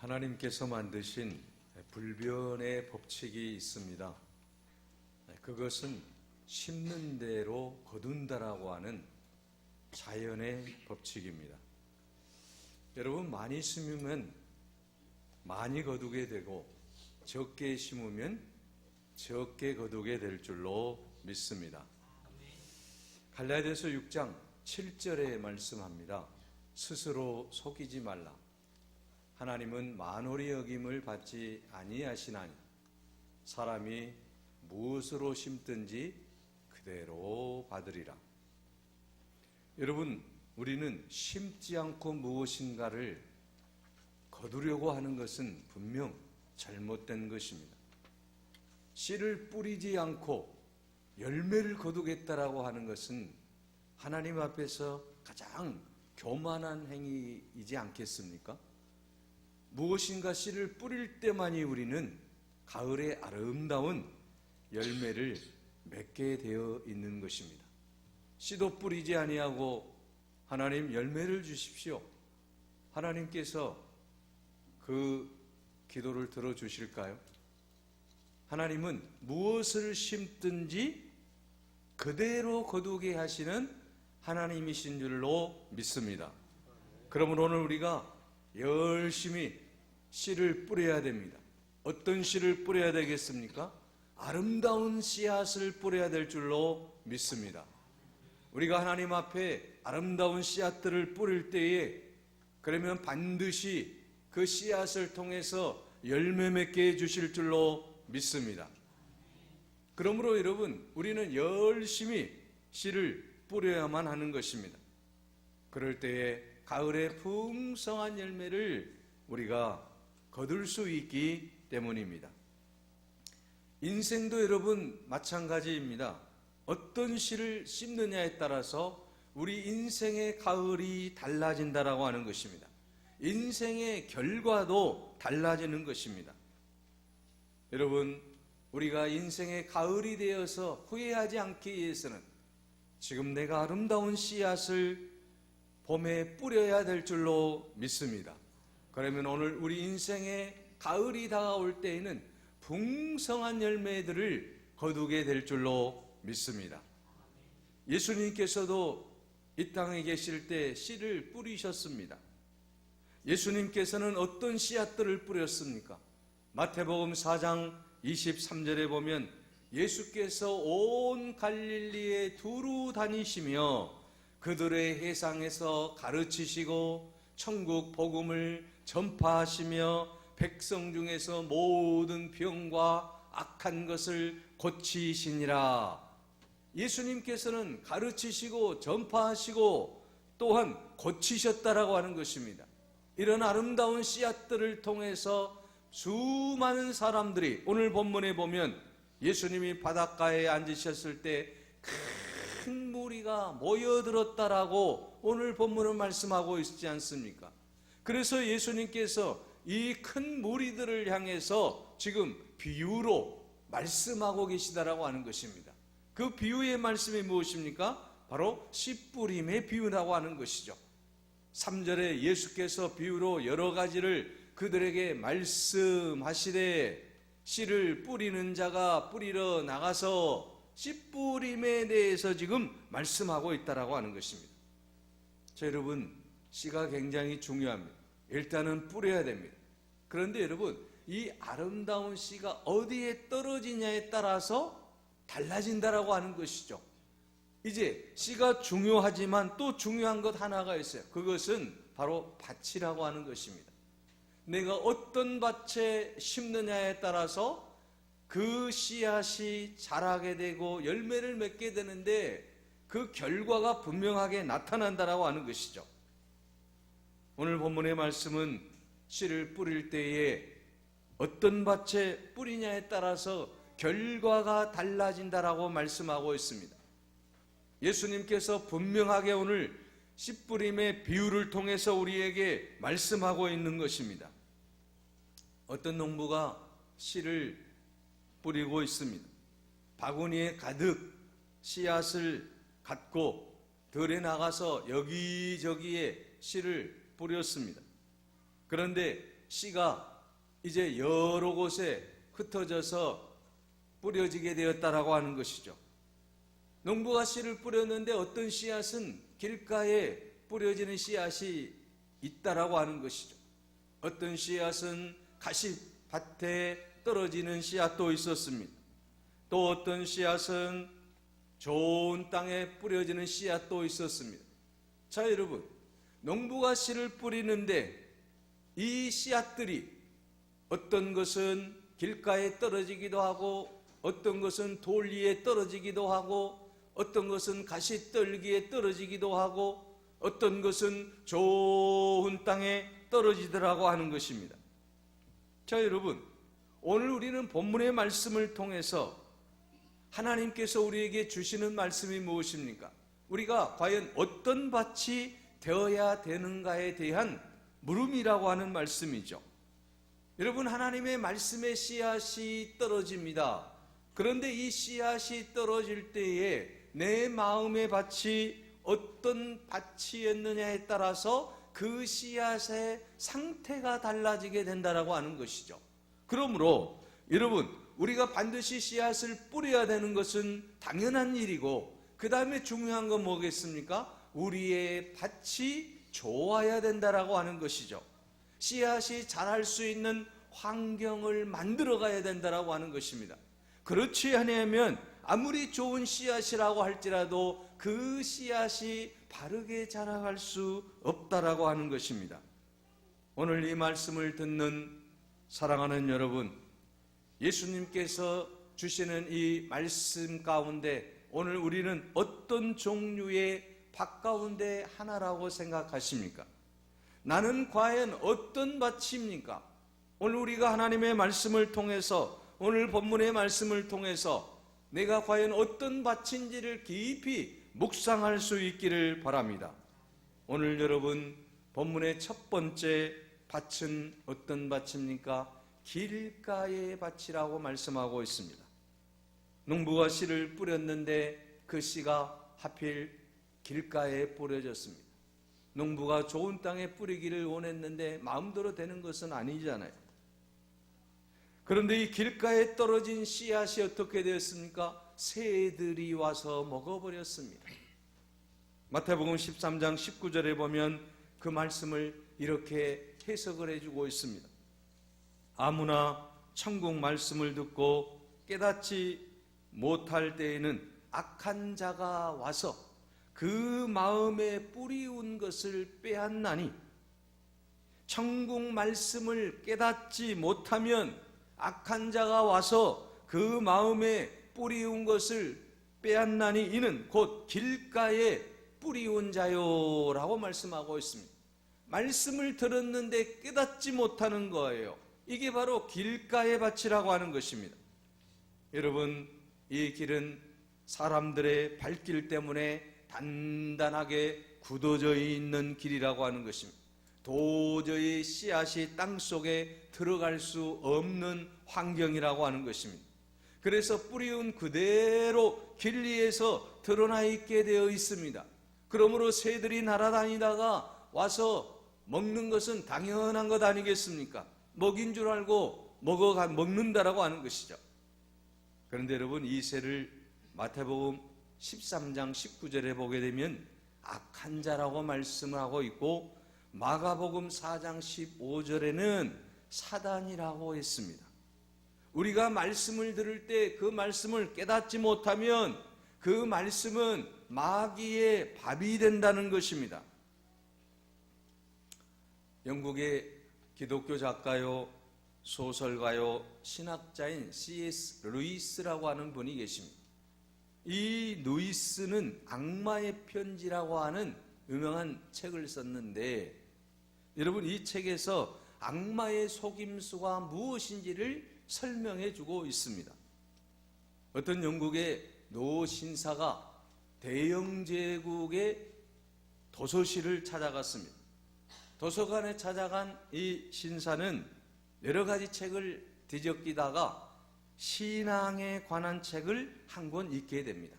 하나님께서 만드신 불변의 법칙이 있습니다. 그것은 심는 대로 거둔다라고 하는 자연의 법칙입니다. 여러분, 많이 심으면 많이 거두게 되고 적게 심으면 적게 거두게 될 줄로 믿습니다. 갈라디아서 6장 7절에 말씀합니다. 스스로 속이지 말라. 하나님은 만홀히 여김을 받지 아니하시나니 사람이 무엇으로 심든지 그대로 받으리라. 여러분, 우리는 심지 않고 무엇인가를 거두려고 하는 것은 분명 잘못된 것입니다. 씨를 뿌리지 않고 열매를 거두겠다라고 하는 것은 하나님 앞에서 가장 교만한 행위이지 않겠습니까? 무엇인가 씨를 뿌릴 때만이 우리는 가을의 아름다운 열매를 맺게 되어 있는 것입니다. 씨도 뿌리지 아니하고 하나님 열매를 주십시오. 하나님께서 그 기도를 들어주실까요? 하나님은 무엇을 심든지 그대로 거두게 하시는 하나님이신 줄로 믿습니다. 그러므로 오늘 우리가 열심히 씨를 뿌려야 됩니다. 어떤 씨를 뿌려야 되겠습니까? 아름다운 씨앗을 뿌려야 될 줄로 믿습니다. 우리가 하나님 앞에 아름다운 씨앗들을 뿌릴 때에 그러면 반드시 그 씨앗을 통해서 열매 맺게 해주실 줄로 믿습니다. 그러므로 여러분, 우리는 열심히 씨를 뿌려야만 하는 것입니다. 그럴 때에 가을의 풍성한 열매를 우리가 거둘 수 있기 때문입니다. 인생도 여러분 마찬가지입니다. 어떤 씨를 심느냐에 따라서 우리 인생의 가을이 달라진다라고 하는 것입니다. 인생의 결과도 달라지는 것입니다. 여러분, 우리가 인생의 가을이 되어서 후회하지 않기 위해서는 지금 내가 아름다운 씨앗을 봄에 뿌려야 될 줄로 믿습니다. 그러면 오늘 우리 인생의 가을이 다가올 때에는 풍성한 열매들을 거두게 될 줄로 믿습니다. 예수님께서도 이 땅에 계실 때 씨를 뿌리셨습니다. 예수님께서는 어떤 씨앗들을 뿌렸습니까? 마태복음 4장 23절에 보면 예수께서 온 갈릴리에 두루 다니시며 그들의 회상에서 가르치시고 천국 복음을 전파하시며 백성 중에서 모든 병과 악한 것을 고치시니라. 예수님께서는 가르치시고 전파하시고 또한 고치셨다라고 하는 것입니다. 이런 아름다운 씨앗들을 통해서 수많은 사람들이, 오늘 본문에 보면 예수님이 바닷가에 앉으셨을 때 큰 무리가 모여들었다라고 오늘 본문은 말씀하고 있지 않습니까? 그래서 예수님께서 이 큰 무리들을 향해서 지금 비유로 말씀하고 계시다라고 하는 것입니다. 그 비유의 말씀이 무엇입니까? 바로 씨 뿌림의 비유라고 하는 것이죠. 3절에 예수께서 비유로 여러 가지를 그들에게 말씀하시되 씨를 뿌리는 자가 뿌리러 나가서 씨 뿌림에 대해서 지금 말씀하고 있다라고 하는 것입니다. 자, 여러분, 씨가 굉장히 중요합니다. 일단은 뿌려야 됩니다. 그런데 여러분, 이 아름다운 씨가 어디에 떨어지냐에 따라서 달라진다라고 하는 것이죠. 이제 씨가 중요하지만 또 중요한 것 하나가 있어요. 그것은 바로 밭이라고 하는 것입니다. 내가 어떤 밭에 심느냐에 따라서 그 씨앗이 자라게 되고 열매를 맺게 되는데 그 결과가 분명하게 나타난다라고 하는 것이죠. 오늘 본문의 말씀은 씨를 뿌릴 때에 어떤 밭에 뿌리냐에 따라서 결과가 달라진다라고 말씀하고 있습니다. 예수님께서 분명하게 오늘 씨 뿌림의 비유를 통해서 우리에게 말씀하고 있는 것입니다. 어떤 농부가 씨를 뿌리고 있습니다. 바구니에 가득 씨앗을 갖고 들에 나가서 여기저기에 씨를 뿌렸습니다. 그런데 씨가 이제 여러 곳에 흩어져서 뿌려지게 되었다라고 하는 것이죠. 농부가 씨를 뿌렸는데 어떤 씨앗은 길가에 뿌려지는 씨앗이 있다라고 하는 것이죠. 어떤 씨앗은 가시밭에 떨어지는 씨앗도 있었습니다. 또 어떤 씨앗은 좋은 땅에 뿌려지는 씨앗도 있었습니다. 자, 여러분, 농부가 씨를 뿌리는데 이 씨앗들이 어떤 것은 길가에 떨어지기도 하고, 어떤 것은 돌 위에 떨어지기도 하고, 어떤 것은 가시떨기에 떨어지기도 하고, 어떤 것은 좋은 땅에 떨어지더라고 하는 것입니다. 자, 여러분, 오늘 우리는 본문의 말씀을 통해서 하나님께서 우리에게 주시는 말씀이 무엇입니까? 우리가 과연 어떤 밭이 되어야 되는가에 대한 물음이라고 하는 말씀이죠. 여러분, 하나님의 말씀의 씨앗이 떨어집니다. 그런데 이 씨앗이 떨어질 때에 내 마음의 밭이 어떤 밭이었느냐에 따라서 그 씨앗의 상태가 달라지게 된다라고 하는 것이죠. 그러므로 여러분, 우리가 반드시 씨앗을 뿌려야 되는 것은 당연한 일이고, 그 다음에 중요한 건 뭐겠습니까? 우리의 밭이 좋아야 된다라고 하는 것이죠. 씨앗이 자랄 수 있는 환경을 만들어 가야 된다라고 하는 것입니다. 그렇지 않으면 아무리 좋은 씨앗이라고 할지라도 그 씨앗이 바르게 자라갈 수 없다라고 하는 것입니다. 오늘 이 말씀을 듣는 사랑하는 여러분, 예수님께서 주시는 이 말씀 가운데 오늘 우리는 어떤 종류의 밭 가운데 하나라고 생각하십니까? 나는 과연 어떤 밭입니까? 오늘 우리가 하나님의 말씀을 통해서, 오늘 본문의 말씀을 통해서 내가 과연 어떤 밭인지를 깊이 묵상할 수 있기를 바랍니다. 오늘 여러분, 본문의 첫 번째 밭은 어떤 밭입니까? 길가의 밭이라고 말씀하고 있습니다. 농부가 씨를 뿌렸는데 그 씨가 하필 길가에 뿌려졌습니다. 농부가 좋은 땅에 뿌리기를 원했는데 마음대로 되는 것은 아니잖아요. 그런데 이 길가에 떨어진 씨앗이 어떻게 되었습니까? 새들이 와서 먹어버렸습니다. 마태복음 13장 19절에 보면 그 말씀을 이렇게 해석을 해주고 있습니다. 아무나 천국 말씀을 듣고 깨닫지 못할 때에는 악한 자가 와서 그 마음에 뿌리운 것을 빼앗나니, 천국 말씀을 깨닫지 못하면 악한 자가 와서 그 마음에 뿌리운 것을 빼앗나니 이는 곧 길가에 뿌리운 자요 라고 말씀하고 있습니다. 말씀을 들었는데 깨닫지 못하는 거예요. 이게 바로 길가의 밭이라고 하는 것입니다. 여러분, 이 길은 사람들의 발길 때문에 단단하게 굳어져 있는 길이라고 하는 것입니다. 도저히 씨앗이 땅속에 들어갈 수 없는 환경이라고 하는 것입니다. 그래서 뿌리운 그대로 길 위에서 드러나 있게 되어 있습니다. 그러므로 새들이 날아다니다가 와서 먹는 것은 당연한 것 아니겠습니까? 먹인 줄 알고 먹는다라고 하는 것이죠. 그런데 여러분, 이 새를 마태복음 13장 19절에 보게 되면 악한 자라고 말씀을 하고 있고, 마가복음 4장 15절에는 사단이라고 했습니다. 우리가 말씀을 들을 때 그 말씀을 깨닫지 못하면 그 말씀은 마귀의 밥이 된다는 것입니다. 영국의 기독교 작가요, 소설가요, 신학자인 C.S. 루이스라고 하는 분이 계십니다. 이 루이스는 악마의 편지라고 하는 유명한 책을 썼는데, 여러분, 이 책에서 악마의 속임수가 무엇인지를 설명해 주고 있습니다. 어떤 영국의 노 신사가 대영 제국의 도서실을 찾아갔습니다. 도서관에 찾아간 이 신사는 여러 가지 책을 뒤적이다가 신앙에 관한 책을 한 권 읽게 됩니다.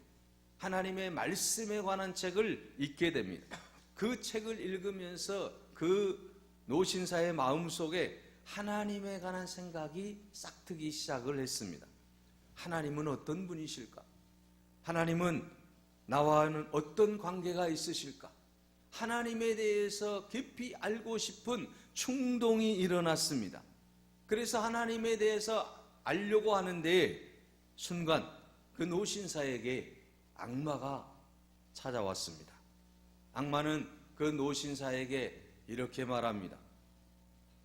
하나님의 말씀에 관한 책을 읽게 됩니다. 그 책을 읽으면서 그 노신사의 마음속에 하나님에 관한 생각이 싹트기 시작을 했습니다. 하나님은 어떤 분이실까? 하나님은 나와는 어떤 관계가 있으실까? 하나님에 대해서 깊이 알고 싶은 충동이 일어났습니다. 그래서 하나님에 대해서 알려고 하는데 순간 그 노신사에게 악마가 찾아왔습니다. 악마는 그 노신사에게 이렇게 말합니다.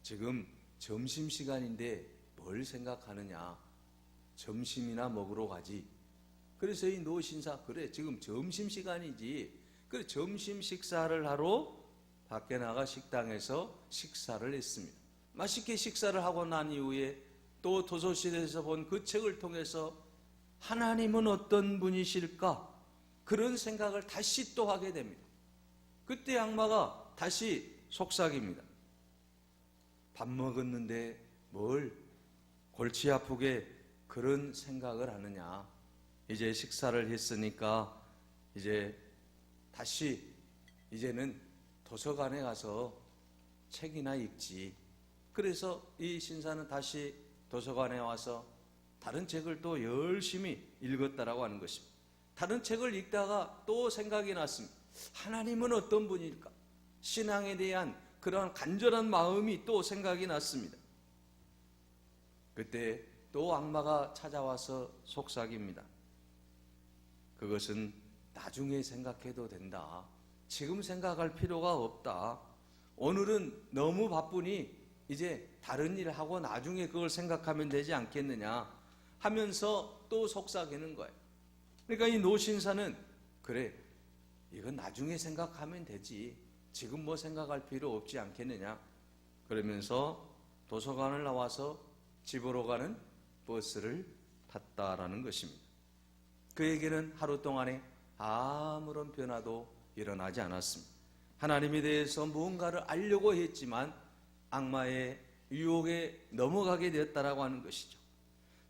지금 점심시간인데 뭘 생각하느냐? 점심이나 먹으러 가지. 그래서 이 노신사, 그래 지금 점심시간이지. 그래 점심 식사를 하러 밖에 나가 식당에서 식사를 했습니다. 맛있게 식사를 하고 난 이후에 또 도서실에서 본 그 책을 통해서 하나님은 어떤 분이실까? 그런 생각을 다시 또 하게 됩니다. 그때 악마가 다시 속삭입니다. 밥 먹었는데 뭘 골치 아프게 그런 생각을 하느냐? 이제 식사를 했으니까 이제 다시 이제는 도서관에 가서 책이나 읽지. 그래서 이 신사는 다시 도서관에 와서 다른 책을 또 열심히 읽었다라고 하는 것입니다. 다른 책을 읽다가 또 생각이 났습니다. 하나님은 어떤 분일까? 신앙에 대한 그러한 간절한 마음이 또 생각이 났습니다. 그때 또 악마가 찾아와서 속삭입니다. 그것은 나중에 생각해도 된다. 지금 생각할 필요가 없다. 오늘은 너무 바쁘니 이제 다른 일 하고 나중에 그걸 생각하면 되지 않겠느냐 하면서 또 속삭이는 거예요. 그러니까 이 노신사는 그래 이건 나중에 생각하면 되지 지금 뭐 생각할 필요 없지 않겠느냐 그러면서 도서관을 나와서 집으로 가는 버스를 탔다라는 것입니다. 그에게는 하루 동안에 아무런 변화도 일어나지 않았습니다. 하나님에 대해서 무언가를 알려고 했지만 악마의 유혹에 넘어가게 되었다라고 하는 것이죠.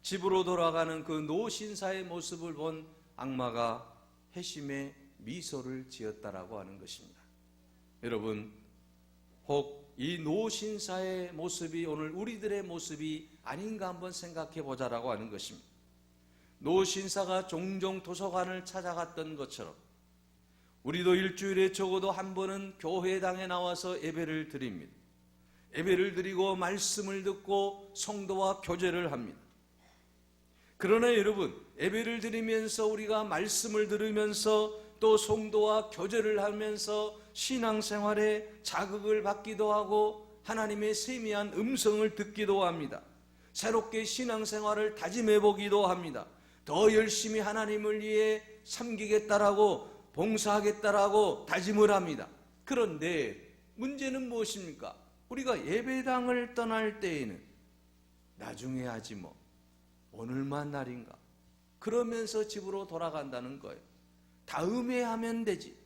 집으로 돌아가는 그 노신사의 모습을 본 악마가 회심의 미소를 지었다라고 하는 것입니다. 여러분, 혹 이 노신사의 모습이 오늘 우리들의 모습이 아닌가 한번 생각해 보자라고 하는 것입니다. 노신사가 종종 도서관을 찾아갔던 것처럼 우리도 일주일에 적어도 한 번은 교회당에 나와서 예배를 드립니다. 예배를 드리고 말씀을 듣고 성도와 교제를 합니다. 그러나 여러분, 예배를 드리면서 우리가 말씀을 들으면서 또 성도와 교제를 하면서 신앙생활에 자극을 받기도 하고 하나님의 세미한 음성을 듣기도 합니다. 새롭게 신앙생활을 다짐해 보기도 합니다. 더 열심히 하나님을 위해 섬기겠다라고 봉사하겠다라고 다짐을 합니다. 그런데 문제는 무엇입니까? 우리가 예배당을 떠날 때에는 나중에 하지 뭐 오늘만 날인가 그러면서 집으로 돌아간다는 거예요. 다음에 하면 되지.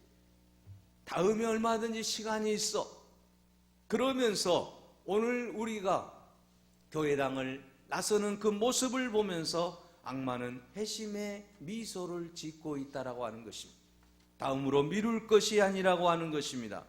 다음에 얼마든지 시간이 있어. 그러면서 오늘 우리가 교회당을 나서는 그 모습을 보면서 악마는 회심의 미소를 짓고 있다라고 하는 것입니다. 다음으로 미룰 것이 아니라고 하는 것입니다.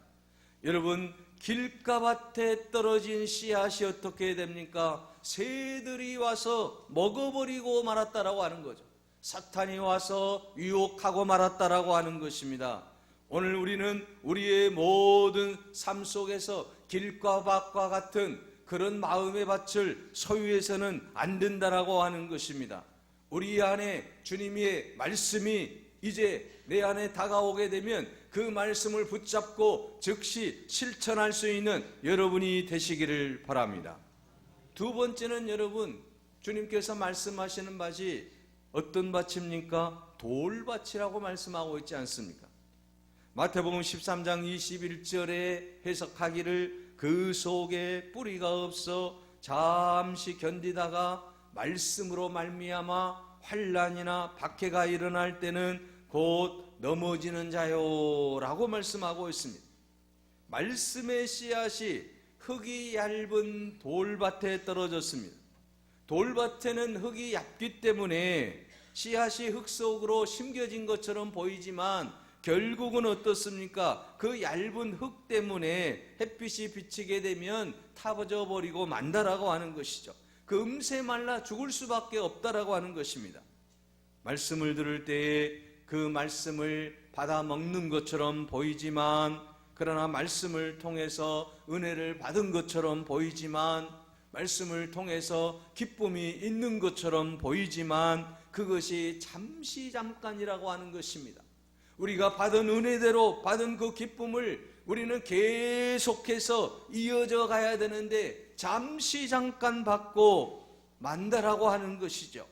여러분, 길가밭에 떨어진 씨앗이 어떻게 됩니까? 새들이 와서 먹어버리고 말았다라고 하는 거죠. 사탄이 와서 유혹하고 말았다라고 하는 것입니다. 오늘 우리는 우리의 모든 삶 속에서 길과 밭과 같은 그런 마음의 밭을 소유해서는 안 된다라고 하는 것입니다. 우리 안에 주님의 말씀이 이제 내 안에 다가오게 되면 그 말씀을 붙잡고 즉시 실천할 수 있는 여러분이 되시기를 바랍니다. 두 번째는 여러분, 주님께서 말씀하시는 밭이 어떤 밭입니까? 돌밭이라고 말씀하고 있지 않습니까? 마태복음 13장 21절에 해석하기를 그 속에 뿌리가 없어 잠시 견디다가 말씀으로 말미암아 환난이나 박해가 일어날 때는 곧 넘어지는 자요 라고 말씀하고 있습니다. 말씀의 씨앗이 흙이 얇은 돌밭에 떨어졌습니다. 돌밭에는 흙이 얇기 때문에 씨앗이 흙 속으로 심겨진 것처럼 보이지만 결국은 어떻습니까? 그 얇은 흙 때문에 햇빛이 비치게 되면 타버져 버리고 만다라고 하는 것이죠. 그 음새 말라 죽을 수밖에 없다라고 하는 것입니다. 말씀을 들을 때에 그 말씀을 받아 먹는 것처럼 보이지만, 그러나 말씀을 통해서 은혜를 받은 것처럼 보이지만, 말씀을 통해서 기쁨이 있는 것처럼 보이지만, 그것이 잠시 잠깐이라고 하는 것입니다. 우리가 받은 은혜대로 받은 그 기쁨을 우리는 계속해서 이어져 가야 되는데 잠시 잠깐 받고 만다라고 하는 것이죠.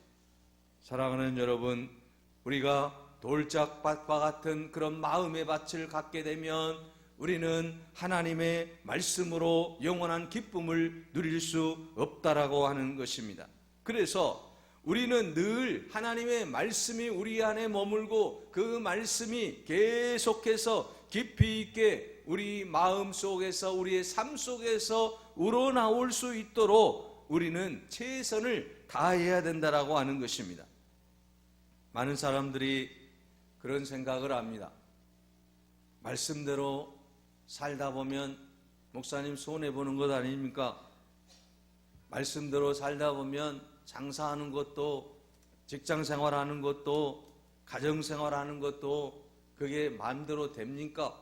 사랑하는 여러분, 우리가 돌짝밭과 같은 그런 마음의 밭을 갖게 되면 우리는 하나님의 말씀으로 영원한 기쁨을 누릴 수 없다라고 하는 것입니다. 그래서 우리는 늘 하나님의 말씀이 우리 안에 머물고 그 말씀이 계속해서 깊이 있게 우리 마음 속에서, 우리의 삶 속에서 우러나올 수 있도록 우리는 최선을 다해야 된다라고 하는 것입니다. 많은 사람들이 그런 생각을 합니다. 말씀대로 살다 보면 목사님 손해보는 것 아닙니까? 말씀대로 살다 보면 장사하는 것도, 직장생활하는 것도, 가정생활하는 것도 그게 마음대로 됩니까?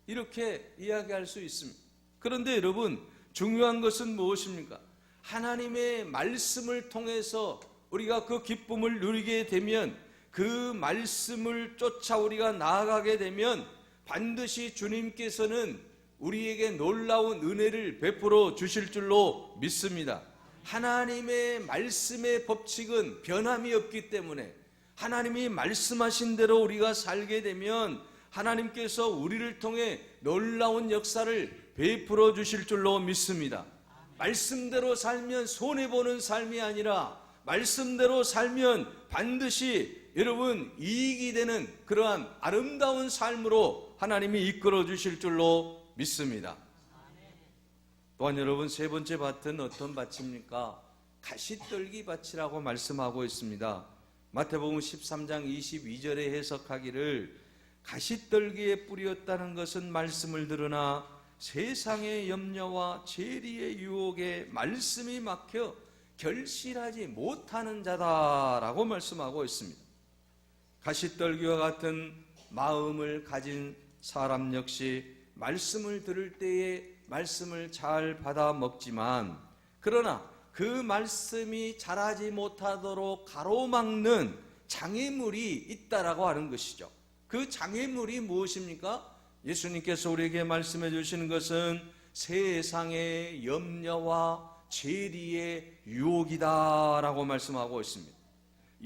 이렇게 이야기할 수 있습니다. 그런데 여러분, 중요한 것은 무엇입니까? 하나님의 말씀을 통해서 우리가 그 기쁨을 누리게 되면, 그 말씀을 쫓아 우리가 나아가게 되면 반드시 주님께서는 우리에게 놀라운 은혜를 베풀어 주실 줄로 믿습니다. 하나님의 말씀의 법칙은 변함이 없기 때문에 하나님이 말씀하신 대로 우리가 살게 되면 하나님께서 우리를 통해 놀라운 역사를 베풀어 주실 줄로 믿습니다. 말씀대로 살면 손해보는 삶이 아니라 말씀대로 살면 반드시 여러분 이익이 되는 그러한 아름다운 삶으로 하나님이 이끌어 주실 줄로 믿습니다. 또한 여러분, 세 번째 밭은 어떤 밭입니까? 가시떨기 밭이라고 말씀하고 있습니다. 마태복음 13장 22절에 해석하기를 가시떨기에 뿌렸다는 것은 말씀을 들으나 세상의 염려와 재리의 유혹에 말씀이 막혀 결실하지 못하는 자다라고 말씀하고 있습니다. 가시떨기와 같은 마음을 가진 사람 역시 말씀을 들을 때에 말씀을 잘 받아 먹지만, 그러나 그 말씀이 자라지 못하도록 가로막는 장애물이 있다라고 하는 것이죠. 그 장애물이 무엇입니까? 예수님께서 우리에게 말씀해 주시는 것은 세상의 염려와 재리의 유혹이다라고 말씀하고 있습니다.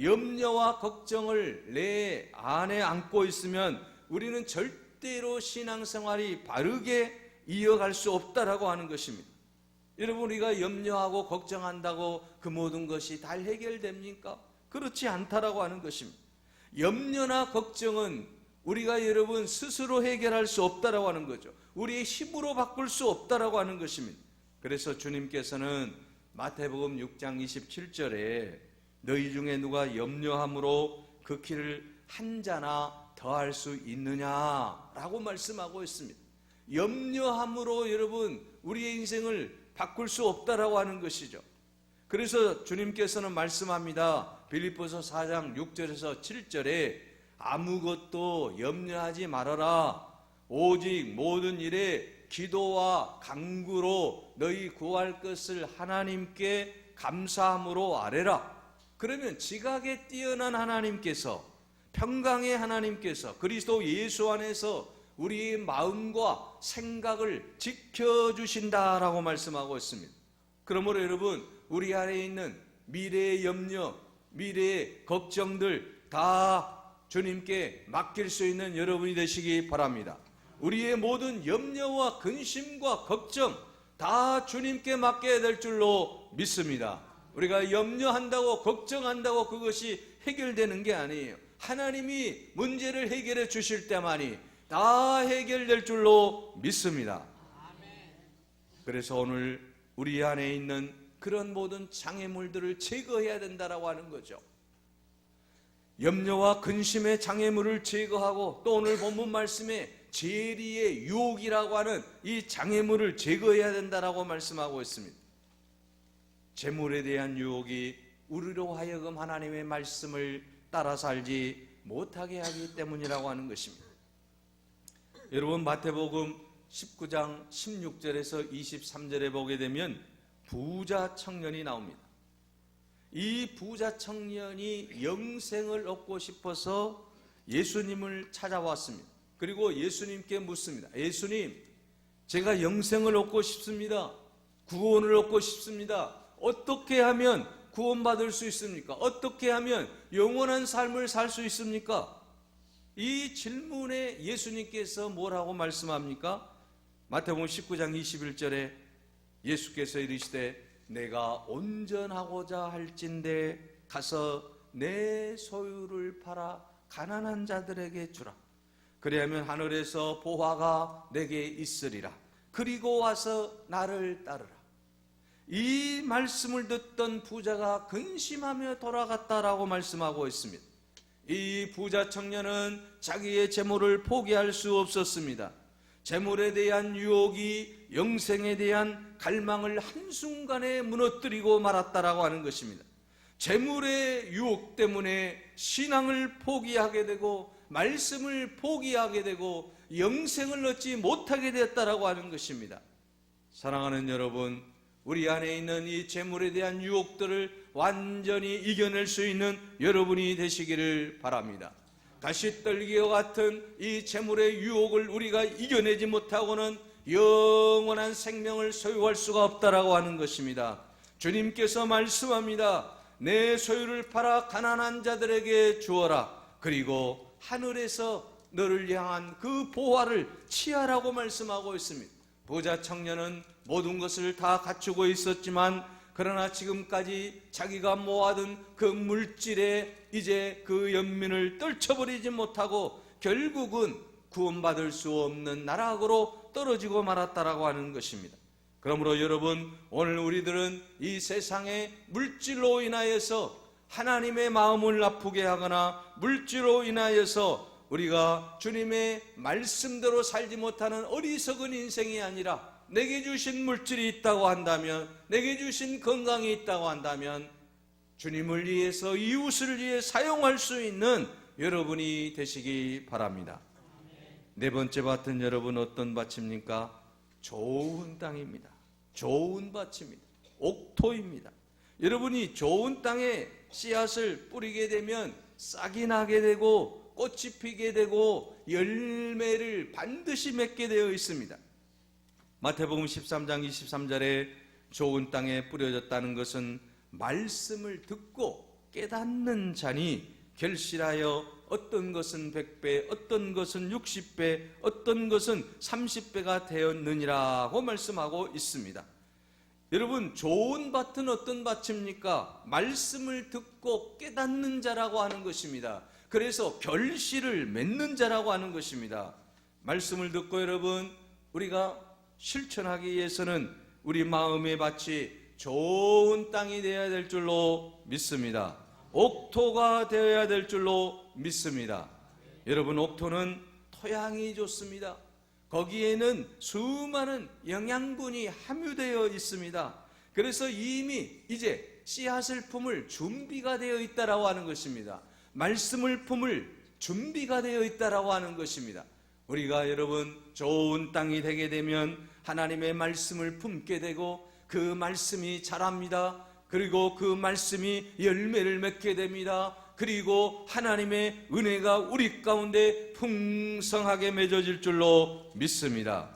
염려와 걱정을 내 안에 안고 있으면 우리는 절대로 신앙생활이 바르게 이어갈 수 없다라고 하는 것입니다. 여러분, 우리가 염려하고 걱정한다고 그 모든 것이 다 해결됩니까? 그렇지 않다라고 하는 것입니다. 염려나 걱정은 우리가 여러분 스스로 해결할 수 없다라고 하는 거죠. 우리의 힘으로 바꿀 수 없다라고 하는 것입니다. 그래서 주님께서는 마태복음 6장 27절에 너희 중에 누가 염려함으로 그 키를 한 자나 더할 수 있느냐라고 말씀하고 있습니다. 염려함으로 여러분 우리의 인생을 바꿀 수 없다라고 하는 것이죠. 그래서 주님께서는 말씀합니다. 빌립보서 4장 6절에서 7절에 아무것도 염려하지 말아라. 오직 모든 일에 기도와 간구로 너희 구할 것을 하나님께 감사함으로 아뢰라. 그러면 지각에 뛰어난 하나님께서, 평강의 하나님께서 그리스도 예수 안에서 우리의 마음과 생각을 지켜주신다라고 말씀하고 있습니다. 그러므로 여러분, 우리 안에 있는 미래의 염려, 미래의 걱정들 다 주님께 맡길 수 있는 여러분이 되시기 바랍니다. 우리의 모든 염려와 근심과 걱정 다 주님께 맡겨야 될 줄로 믿습니다. 우리가 염려한다고 걱정한다고 그것이 해결되는 게 아니에요. 하나님이 문제를 해결해 주실 때만이 다 해결될 줄로 믿습니다. 그래서 오늘 우리 안에 있는 그런 모든 장애물들을 제거해야 된다라고 하는 거죠. 염려와 근심의 장애물을 제거하고 또 오늘 본문 말씀에 재리의 유혹이라고 하는 이 장애물을 제거해야 된다라고 말씀하고 있습니다. 재물에 대한 유혹이 우리로 하여금 하나님의 말씀을 따라 살지 못하게 하기 때문이라고 하는 것입니다. 여러분, 마태복음 19장 16절에서 23절에 보게 되면 부자 청년이 나옵니다. 이 부자 청년이 영생을 얻고 싶어서 예수님을 찾아왔습니다. 그리고 예수님께 묻습니다. 예수님, 제가 영생을 얻고 싶습니다. 구원을 얻고 싶습니다. 어떻게 하면 구원받을 수 있습니까? 어떻게 하면 영원한 삶을 살 수 있습니까? 이 질문에 예수님께서 뭐라고 말씀합니까? 마태복음 19장 21절에 예수께서 이르시되 내가 온전하고자 할진대 가서 내 소유를 팔아 가난한 자들에게 주라. 그리하면 하늘에서 보화가 내게 있으리라. 그리고 와서 나를 따르라. 이 말씀을 듣던 부자가 근심하며 돌아갔다라고 말씀하고 있습니다. 이 부자 청년은 자기의 재물을 포기할 수 없었습니다. 재물에 대한 유혹이 영생에 대한 갈망을 한순간에 무너뜨리고 말았다라고 하는 것입니다. 재물의 유혹 때문에 신앙을 포기하게 되고 말씀을 포기하게 되고 영생을 얻지 못하게 되었다라고 하는 것입니다. 사랑하는 여러분, 우리 안에 있는 이 재물에 대한 유혹들을 완전히 이겨낼 수 있는 여러분이 되시기를 바랍니다. 가시떨기와 같은 이 재물의 유혹을 우리가 이겨내지 못하고는 영원한 생명을 소유할 수가 없다라고 하는 것입니다. 주님께서 말씀합니다. 내 소유를 팔아 가난한 자들에게 주어라. 그리고 하늘에서 너를 향한 그 보화를 취하라고 말씀하고 있습니다. 부자 청년은 모든 것을 다 갖추고 있었지만 그러나 지금까지 자기가 모아둔 그 물질에 이제 그 연민을 떨쳐버리지 못하고 결국은 구원받을 수 없는 나락으로 떨어지고 말았다라고 하는 것입니다. 그러므로 여러분, 오늘 우리들은 이 세상의 물질로 인하여서 하나님의 마음을 아프게 하거나 물질로 인하여서 우리가 주님의 말씀대로 살지 못하는 어리석은 인생이 아니라 내게 주신 물질이 있다고 한다면, 내게 주신 건강이 있다고 한다면 주님을 위해서, 이웃을 위해 사용할 수 있는 여러분이 되시기 바랍니다. 네 번째 밭은 여러분 어떤 밭입니까? 좋은 땅입니다. 좋은 밭입니다. 옥토입니다. 여러분이 좋은 땅에 씨앗을 뿌리게 되면 싹이 나게 되고 꽃이 피게 되고 열매를 반드시 맺게 되어 있습니다. 마태복음 13장 23절에 좋은 땅에 뿌려졌다는 것은 말씀을 듣고 깨닫는 자니 결실하여 어떤 것은 100배, 어떤 것은 60배, 어떤 것은 30배가 되었느니라고 말씀하고 있습니다. 여러분, 좋은 밭은 어떤 밭입니까? 말씀을 듣고 깨닫는 자라고 하는 것입니다. 그래서 결실을 맺는 자라고 하는 것입니다. 말씀을 듣고 여러분, 우리가 실천하기 위해서는 우리 마음의 밭이 좋은 땅이 되어야 될 줄로 믿습니다. 옥토가 되어야 될 줄로 믿습니다. 여러분, 옥토는 토양이 좋습니다. 거기에는 수많은 영양분이 함유되어 있습니다. 그래서 이미 이제 씨앗을 품을 준비가 되어 있다라고 하는 것입니다. 말씀을 품을 준비가 되어 있다라고 하는 것입니다. 우리가 여러분 좋은 땅이 되게 되면 하나님의 말씀을 품게 되고 그 말씀이 자랍니다. 그리고 그 말씀이 열매를 맺게 됩니다. 그리고 하나님의 은혜가 우리 가운데 풍성하게 맺어질 줄로 믿습니다.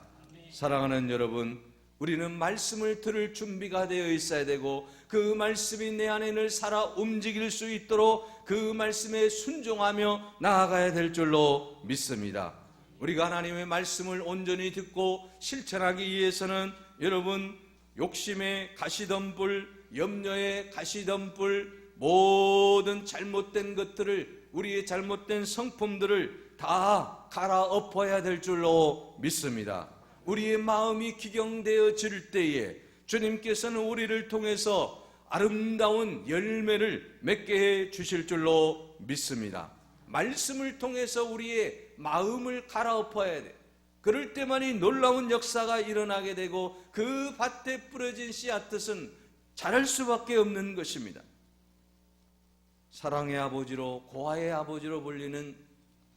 사랑하는 여러분, 우리는 말씀을 들을 준비가 되어 있어야 되고 그 말씀이 내 안에 늘 살아 움직일 수 있도록 그 말씀에 순종하며 나아가야 될 줄로 믿습니다. 우리가 하나님의 말씀을 온전히 듣고 실천하기 위해서는 여러분, 욕심의 가시덤불, 염려의 가시덤불, 모든 잘못된 것들을, 우리의 잘못된 성품들을 다 갈아엎어야 될 줄로 믿습니다. 우리의 마음이 기경되어질 때에 주님께서는 우리를 통해서 아름다운 열매를 맺게 해 주실 줄로 믿습니다. 말씀을 통해서 우리의 마음을 갈아엎어야 돼. 그럴 때만이 놀라운 역사가 일어나게 되고 그 밭에 뿌려진 씨앗뜻은 자랄 수밖에 없는 것입니다. 사랑의 아버지로, 고아의 아버지로 불리는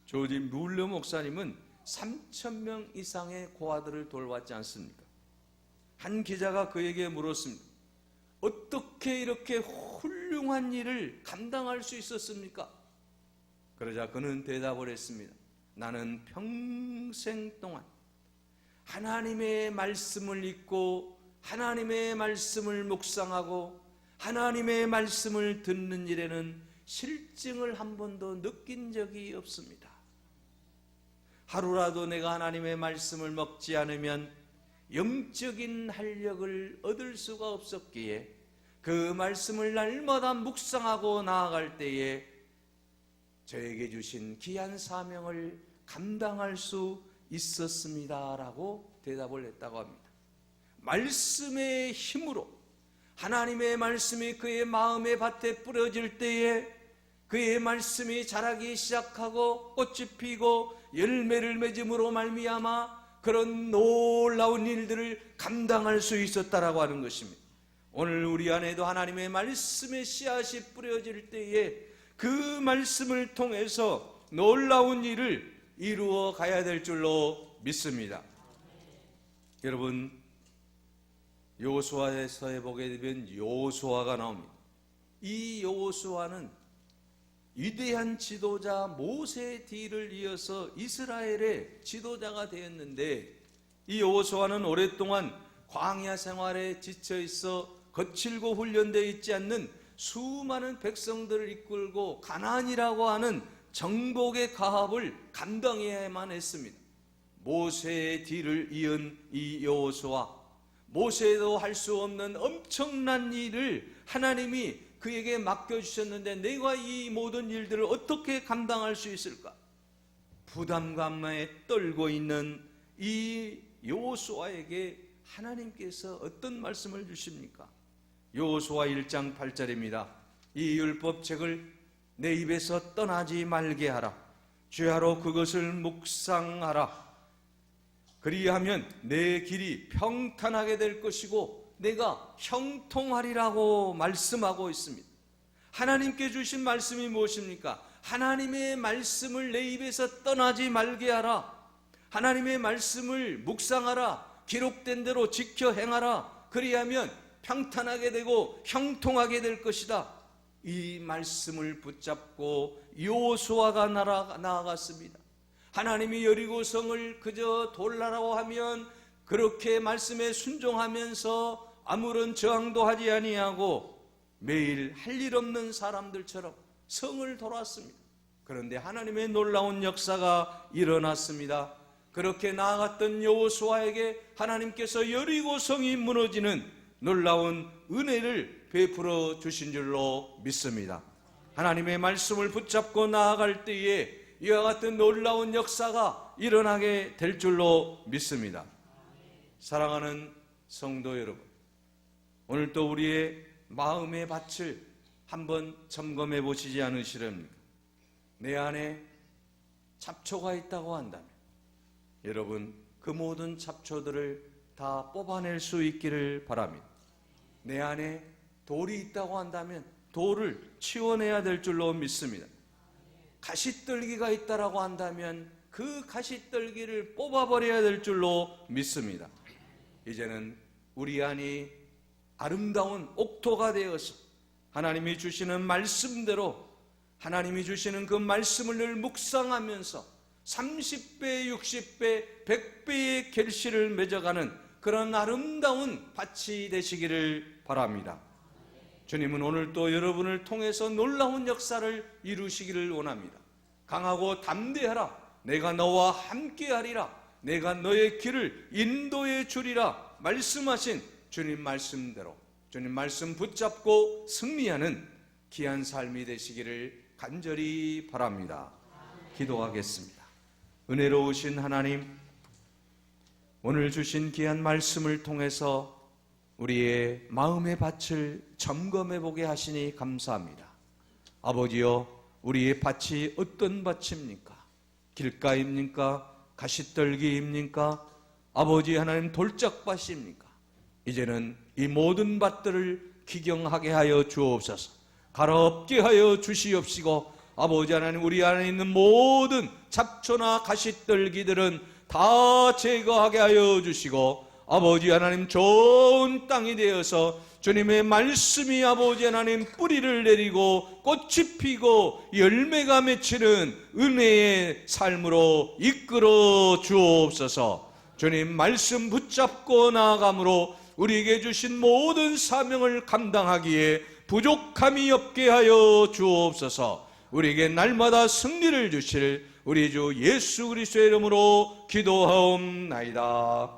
조지 뮬러 목사님은 3,000명 이상의 고아들을 돌봤지 않습니까? 한 기자가 그에게 물었습니다. 어떻게 이렇게 훌륭한 일을 감당할 수 있었습니까? 그러자 그는 대답을 했습니다. 나는 평생 동안 하나님의 말씀을 읽고 하나님의 말씀을 묵상하고 하나님의 말씀을 듣는 일에는 실증을 한 번도 느낀 적이 없습니다. 하루라도 내가 하나님의 말씀을 먹지 않으면 영적인 활력을 얻을 수가 없었기에 그 말씀을 날마다 묵상하고 나아갈 때에 저에게 주신 귀한 사명을 감당할 수 있었습니다 라고 대답을 했다고 합니다. 말씀의 힘으로 하나님의 말씀이 그의 마음의 밭에 뿌려질 때에 그의 말씀이 자라기 시작하고 꽃이 피고 열매를 맺음으로 말미암아 그런 놀라운 일들을 감당할 수 있었다라고 하는 것입니다. 오늘 우리 안에도 하나님의 말씀의 씨앗이 뿌려질 때에 그 말씀을 통해서 놀라운 일을 이루어 가야 될 줄로 믿습니다. 여러분, 여호수아에서 보게 되면 여호수아가 나옵니다. 이 여호수아는 위대한 지도자 모세의 뒤를 이어서 이스라엘의 지도자가 되었는데 이 여호수아는 오랫동안 광야 생활에 지쳐 있어 거칠고 훈련되어 있지 않는 수많은 백성들을 이끌고 가나안이라고 하는 정복의 가업을 감당해야만 했습니다. 모세의 뒤를 이은 이 여호수아, 모세도 할 수 없는 엄청난 일을 하나님이 그에게 맡겨주셨는데 내가 이 모든 일들을 어떻게 감당할 수 있을까? 부담감에 떨고 있는 이 여호수아에게 하나님께서 어떤 말씀을 주십니까? 여호수아 1장 8절입니다. 이 율법책을 내 입에서 떠나지 말게 하라. 주야로 그것을 묵상하라. 그리하면 내 길이 평탄하게 될 것이고 내가 형통하리라고 말씀하고 있습니다. 하나님께 주신 말씀이 무엇입니까? 하나님의 말씀을 내 입에서 떠나지 말게 하라. 하나님의 말씀을 묵상하라. 기록된 대로 지켜 행하라. 그리하면 평탄하게 되고 형통하게 될 것이다. 이 말씀을 붙잡고 여호수아가 나아갔습니다. 하나님이 여리고성을 그저 돌라라고 하면 그렇게 말씀에 순종하면서 아무런 저항도 하지 아니하고 매일 할 일 없는 사람들처럼 성을 돌았습니다. 그런데 하나님의 놀라운 역사가 일어났습니다. 그렇게 나아갔던 여호수아에게 하나님께서 여리고성이 무너지는 놀라운 은혜를 베풀어 주신 줄로 믿습니다. 하나님의 말씀을 붙잡고 나아갈 때에 이와 같은 놀라운 역사가 일어나게 될 줄로 믿습니다. 사랑하는 성도 여러분, 오늘 또 우리의 마음의 밭을 한번 점검해 보시지 않으시렵니까? 내 안에 잡초가 있다고 한다면 여러분 그 모든 잡초들을 다 뽑아낼 수 있기를 바랍니다. 내 안에 돌이 있다고 한다면 돌을 치워내야 될 줄로 믿습니다. 가시떨기가 있다라고 한다면 그 가시떨기를 뽑아버려야 될 줄로 믿습니다. 이제는 우리 안이 아름다운 옥토가 되어서 하나님이 주시는 말씀대로 하나님이 주시는 그 말씀을 늘 묵상하면서 30배, 60배, 100배의 결실을 맺어가는 그런 아름다운 밭이 되시기를 바랍니다. 주님은 오늘 또 여러분을 통해서 놀라운 역사를 이루시기를 원합니다. 강하고 담대하라. 내가 너와 함께하리라. 내가 너의 길을 인도해 주리라 말씀하신 주님 말씀대로 주님 말씀 붙잡고 승리하는 귀한 삶이 되시기를 간절히 바랍니다. 기도하겠습니다. 은혜로우신 하나님, 오늘 주신 귀한 말씀을 통해서 우리의 마음의 밭을 점검해 보게 하시니 감사합니다. 아버지여, 우리의 밭이 어떤 밭입니까? 길가입니까? 가시떨기입니까? 아버지 하나님, 돌짝밭입니까? 이제는 이 모든 밭들을 기경하게 하여 주옵소서. 가롭게 하여 주시옵시고, 아버지 하나님, 우리 안에 있는 모든 잡초나 가시떨기들은 다 제거하게 하여 주시고, 아버지 하나님, 좋은 땅이 되어서 주님의 말씀이 아버지 하나님 뿌리를 내리고 꽃이 피고 열매가 맺히는 은혜의 삶으로 이끌어 주옵소서. 주님 말씀 붙잡고 나아감으로 우리에게 주신 모든 사명을 감당하기에 부족함이 없게 하여 주옵소서. 우리에게 날마다 승리를 주실 우리 주 예수 그리스도의 이름으로 기도하옵나이다.